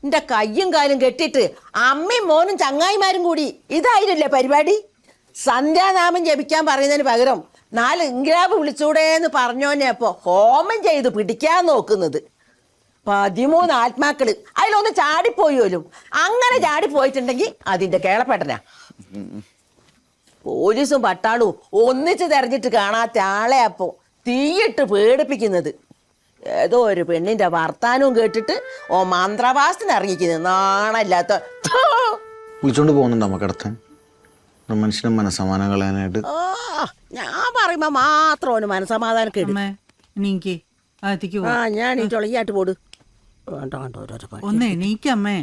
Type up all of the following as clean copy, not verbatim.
എന്റെ കയ്യും കാലും കെട്ടിട്ട് അമ്മയും മോനും ചങ്ങായിമാരും കൂടി ഇതായിരുന്നില്ലേ പരിപാടി? സന്ധ്യാനാമം ജപിക്കാൻ പറയുന്നതിന് പകരം 4 ഇംഗ്രാബ് വിളിച്ചൂടേന്ന് പറഞ്ഞോനെ അപ്പൊ ഹോമം ചെയ്ത് പിടിക്കാൻ നോക്കുന്നത്. 13 ആത്മാക്കള് അതിലൊന്ന് ചാടിപ്പോയോലും. അങ്ങനെ ചാടിപ്പോയിട്ടുണ്ടെങ്കിൽ അതിന്റെ കേളപ്പെട്ടനാ. പോലീസും പട്ടാളും ഒന്നിച്ച് തെരഞ്ഞിട്ട് കാണാത്ത ആളെ അപ്പോ തീയിട്ട് പേടിപ്പിക്കുന്നത്. ഏതോ ഒരു പെണ്ണിന്റെ വർത്താനവും കേട്ടിട്ട് മന്ത്രവാസത്തിന് ഇറങ്ങിക്കുന്നത് നാണല്ലാത്ത. വിളിച്ചോണ്ട് പോകുന്നുണ്ടോ മക്കടത്താൻ? മനുഷ്യനെ മനസ്സമാനം കളയാനായിട്ട്. ഞാൻ പറയുമ്പോ മാത്രം ഓന് മനസ്സമാധാനം കേട്ടു. ഞാൻ എണീറ്റോളായിട്ട് പോട്. ഒന്ന് എണീക്കമ്മേ.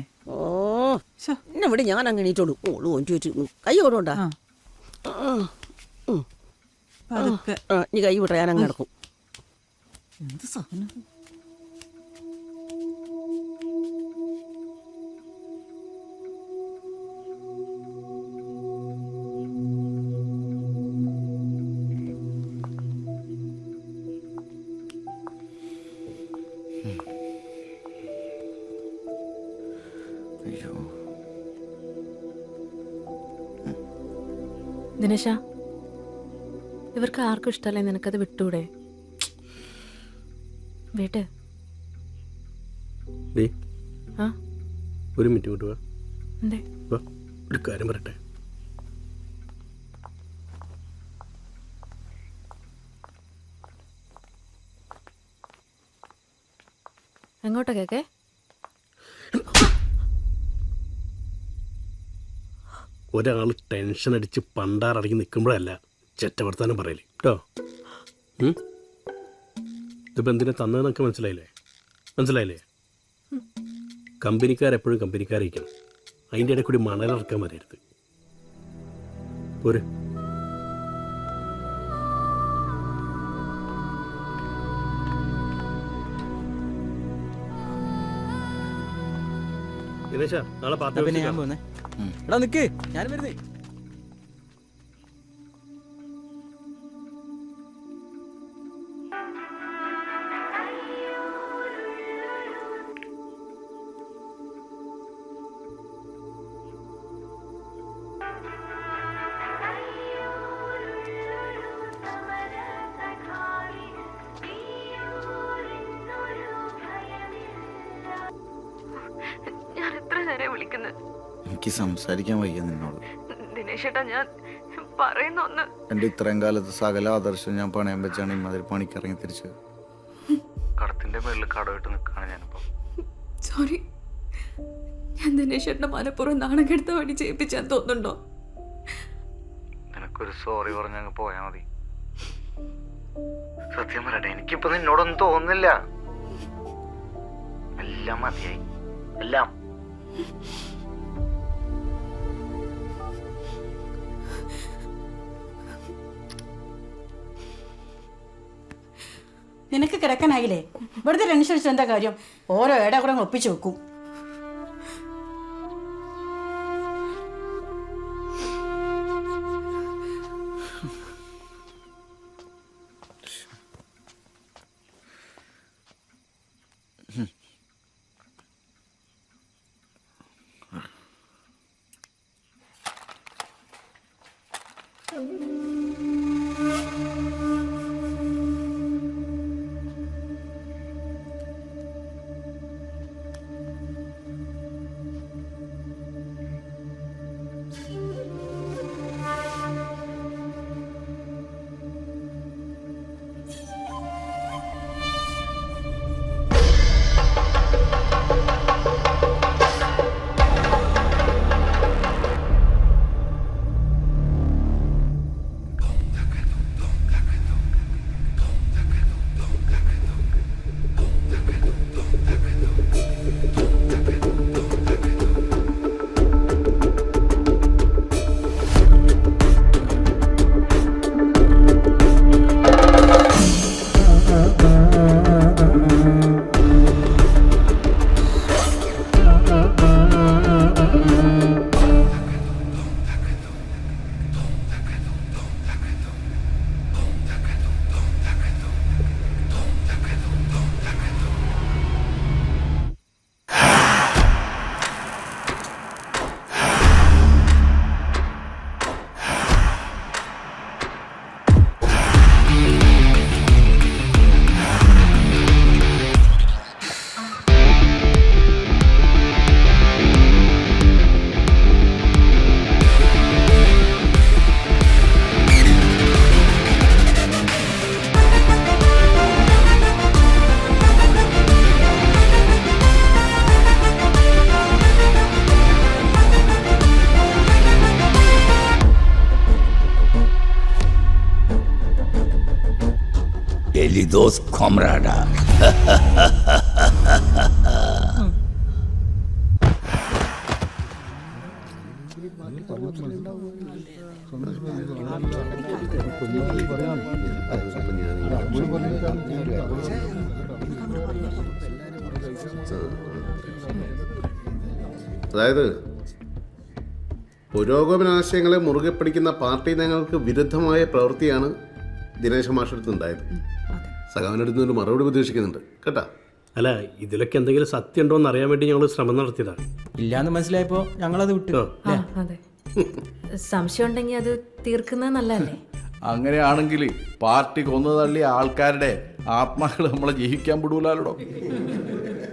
എന്നെ ഇവിടെ ഞാൻ അങ്ങ് എണീറ്റോളൂ. ഓള് ഓൻ ചോദിച്ചു കൈ കൊടുണ്ടാ. നീ കൈ വിട്ട ഞാൻ അങ്ങ് കിടക്കും. എന്ത് സാധനം? ദിനേശ, ഇവർക്ക് ആർക്കും ഇഷ്ടമല്ലേ നിനക്കത് വിട്ടൂടെ? വീട്ട് ഒരു മിനിറ്റ് വിട്ടുവാ. എന്തേ? ഒരു കാര്യം പറയട്ടെ. എങ്ങോട്ടാ കേക്കേ? ഒരാൾ ടെൻഷൻ അടിച്ച് പണ്ടാറടങ്ങി നിൽക്കുമ്പോഴല്ല ചെറ്റവർത്താനം പറയല് കേട്ടോ. ഇതിപ്പോൾ എന്തിനാ തന്നതെന്നൊക്കെ മനസ്സിലായില്ലേ? കമ്പനിക്കാരെപ്പോഴും കമ്പനിക്കാരിക്കണം. അതിൻ്റെ ഇടയിൽ കൂടി മണലിറക്കാൻ വരരുത്. പോര്. ദിനേശ, നാളെ പാർട്ടി ഞാൻ പോന്നേ. എടാ നിക്ക്, ഞാൻ വരുന്നേ. എനിക്ക് സംസാരിക്കാൻ വയ്യ നിന്നോട്. ദിനേശേട്ടാ, ഞാൻ പറയുന്ന ഒന്ന്. എന്റെ ഇത്രയും കാലത്ത് സകല ആദർശം ഞാൻ പണയം വെച്ചാണ് ഇമാതിരി പണിക്കിറങ്ങി തിരിച്ചത്. കടത്തിന്റെ മേളിൽ കടവിട്ട് നിൽക്കാണ് ഞാനിപ്പോ. സോറി, ഞാൻ ദിനേശേട്ടന്റെ മനപ്പുറം നാണം കെടുത്ത വഴി ചെയ്യിപ്പിച്ചാൻ തോന്നുന്നുണ്ടോ? നിനക്കൊരു സോറി പറഞ്ഞങ്ങ് പോയാ മതി. സത്യം പറയട്ടെ, എനിക്കിപ്പോ നിന്നോടൊന്നും തോന്നുന്നില്ല. എല്ലാം മതിയായി, എല്ലാം. നിനക്ക് കിടക്കാനായില്ലേ? വെറുതെ ടെൻഷൻ അടിച്ചിട്ട് എന്താ കാര്യം? ഓരോ ഏടാ കൂടെ ഒപ്പിച്ചു വെക്കും. those comrade. അതായത് പുരോഗമനാശയങ്ങളെ മുറുകെ പിടിക്കുന്ന പാർട്ടി നയങ്ങൾക്ക് വിരുദ്ധമായ പ്രവൃത്തിയാണ് ദിനേശ മാഷെടുത്തുണ്ടായത്. സഖാവിനടുത്ത് ഒരു മറുപടി പ്രതീക്ഷിക്കുന്നുണ്ട് കേട്ടാ. അല്ല, ഇതിലൊക്കെ എന്തെങ്കിലും സത്യം ഉണ്ടോ എന്ന് അറിയാൻ വേണ്ടി ഞങ്ങൾ ശ്രമം നടത്തിയതാണ്. ഇല്ലാന്ന് മനസ്സിലായപ്പോ ഞങ്ങളത് വിട്ടു. അതെ, സംശയം ഉണ്ടെങ്കിൽ അത് തീർക്കുന്നത് നല്ലതല്ലേ? അങ്ങനെയാണെങ്കിൽ പാർട്ടി കൊന്നു തള്ളിയ ആൾക്കാരുടെ ആത്മാക്കൾ നമ്മളെ ജീവിക്കാൻ വിടൂലോ.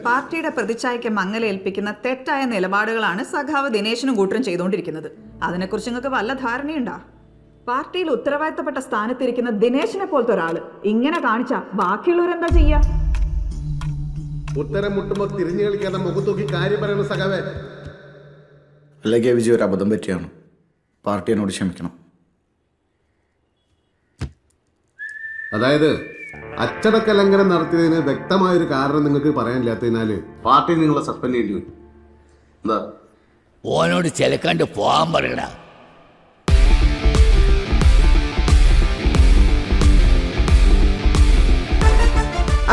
പാർട്ടിയുടെ പ്രതിച്ഛായയ്ക്ക് മങ്ങലേൽപ്പിക്കുന്ന തെറ്റായ നിലപാടുകളാണ് സഖാവ് ദിനേശനും കൂട്ടരും ചെയ്തുകൊണ്ടിരിക്കുന്നത്. അതിനെക്കുറിച്ച് നിങ്ങൾക്ക് വല്ല ധാരണയുണ്ടാ? പാർട്ടിയിൽ ഉത്തരവാദിത്തപ്പെട്ട സ്ഥാനത്തിരിക്കുന്ന ദിനേശിനെ പോലത്തെ ഒരാള് ഇങ്ങനെ കാണിച്ചാ ബാക്കിയുള്ളവരെന്താ ചെയ്യാ? ഉത്തരം മുട്ടുമ്പോൾ തിരിഞ്ഞു കളിക്കാതെ മുഖത്തൂക്കി കാര്യം പറയണ സഖാവേ. അല്ലെങ്കിൽ വിജയ് ഒരു അബദ്ധം പറ്റിയാണ്. പാർട്ടി എന്നോട് ക്ഷമിക്കണം. അതായത് അച്ചടക്ക ലംഘനം നടത്തിയതിന് വ്യക്തമായൊരു കാരണം നിങ്ങൾക്ക് പറയാനില്ലാത്തതിനാല് പാർട്ടി നിങ്ങളെ സസ്പെൻഡ് ചെയ്യേണ്ടി വരും. എന്താ ഓനോട് ചിലക്കാണ്ട് പോകാൻ പറയടാ.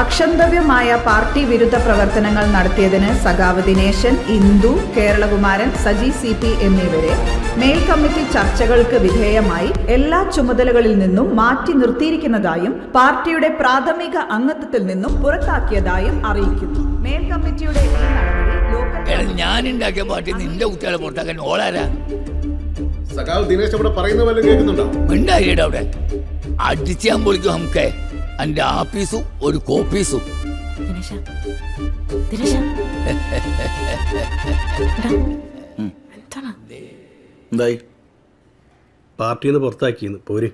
അക്ഷന്തവ്യമായ പാർട്ടി വിരുദ്ധ പ്രവർത്തനങ്ങൾ നടത്തിയതിന് സഖാവ് ദിനേശൻ, ഇന്ദു, കേരളകുമാരൻ, സജി CP എന്നിവരെ മേൽ കമ്മിറ്റി ചർച്ചകൾക്ക് വിധേയമായി എല്ലാ ചുമതലകളിൽ നിന്നും മാറ്റി നിർത്തിയിരിക്കുന്നതായും പാർട്ടിയുടെ പ്രാഥമിക അംഗത്വത്തിൽ നിന്നും പുറത്താക്കിയതായും അറിയിക്കുന്നു. മേൽ കമ്മിറ്റിയുടെ ഈ നടപടി ഞാനുണ്ടാക്കിയ പാർട്ടി നിന്റെ കുട്ടികളെ പുറത്താക്കാൻ ഓളാരാ? സഖാവ് ദിനേശ് ഇവിടെ പറയുന്ന പോലെ കേൾക്കുന്നുണ്ടോ? മിണ്ടായിടാ അവിടെ. അടിച്ചാൻ പൊളിക്കും നമുക്ക്. എൻ്റെ ആഫീസും ഒരു കോപ്പീസും. ദിനേശ, ദിനേശ, എന്താണ്? എന്തായി? പാർട്ടിയിൽ നിന്ന് പുറത്താക്കിയെന്ന് പോര്.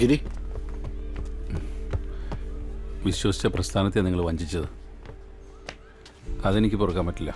ഗിരി, വിശ്വസിച്ച പ്രസ്ഥാനത്തെ നിങ്ങൾ വഞ്ചിച്ചത് അതെനിക്ക് പൊറുക്കാൻ പറ്റില്ല.